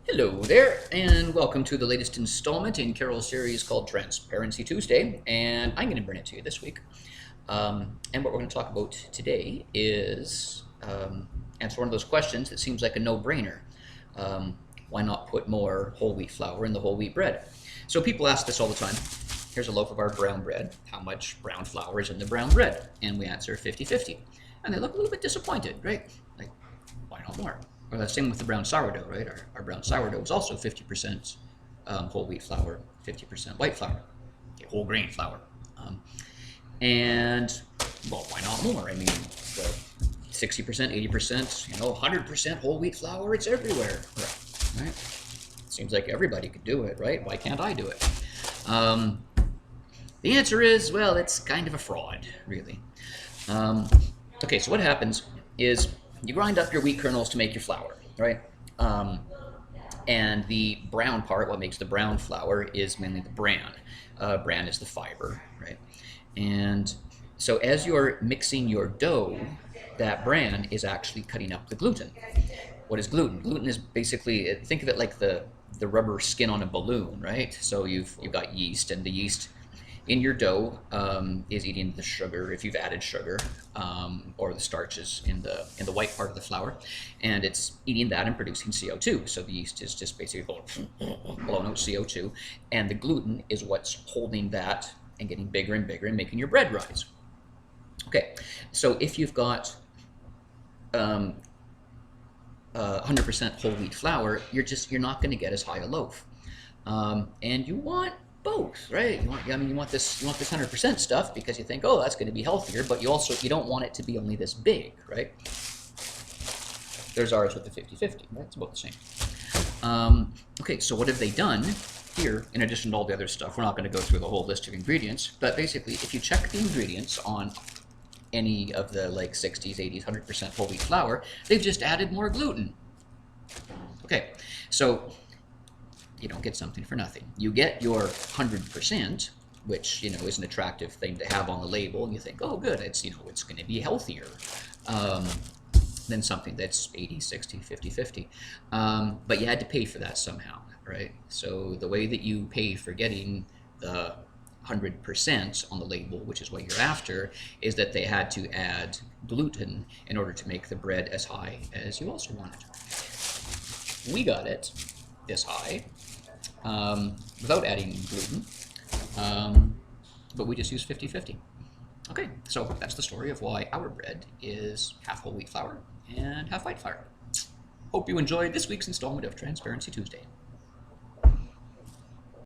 Hello there, and welcome to the latest installment in Carol's series called Transparency Tuesday, and I'm going to bring it to you this week. And what we're going to talk about today is answer one of those questions that seems like a no-brainer. Why not put more whole wheat flour in the whole wheat bread? So people ask this all the time. Here's a loaf of our brown bread. How much brown flour is in the brown bread? And we answer 50-50. And they look a little bit disappointed, right? Like, why not more? Or the same with the brown sourdough, right? Our brown sourdough is also 50% whole wheat flour, 50% white flour, whole grain flour. And, well, why not more? I mean, the 60%, 80%, 100% whole wheat flour, it's everywhere, right? Seems like everybody could do it, right? Why can't I do it? The answer is, well, it's kind of a fraud, really. Okay, so what happens is you grind up your wheat kernels to make your flour, right? And the brown part, what makes the brown flour, is mainly the bran. Bran is the fiber, right? And so as you're mixing your dough, that bran is actually cutting up the gluten. What is gluten? Gluten is basically, think of it like the rubber skin on a balloon, right? So you've got yeast, and the yeast in your dough is eating the sugar, if you've added sugar, or the starches in the white part of the flour, and it's eating that and producing CO2. So the yeast is just basically blowing out CO2, and the gluten is what's holding that and getting bigger and bigger and making your bread rise. Okay, so if you've got 100% whole wheat flour, you're not going to get as high a loaf, and you want both, right? You want this 100% stuff because you think, oh, that's going to be healthier, but you don't want it to be only this big, right? There's ours with the 50-50, right? It's about the same. Okay, so what have they done here in addition to all the other stuff? We're not going to go through the whole list of ingredients, but basically, if you check the ingredients on any of the like 60s, 80s, 100% whole wheat flour, they've just added more gluten. Okay, so you don't get something for nothing. You get your 100%, which is an attractive thing to have on the label, and you think, oh, good, it's it's going to be healthier than something that's 80, 60, 50-50. But you had to pay for that somehow, right? So the way that you pay for getting the 100% on the label, which is what you're after, is that they had to add gluten in order to make the bread as high as you also wanted. We got it this high without adding gluten, but we just use 50-50. Okay, so that's the story of why our bread is half whole wheat flour and half white flour. Hope you enjoyed this week's installment of Transparency Tuesday.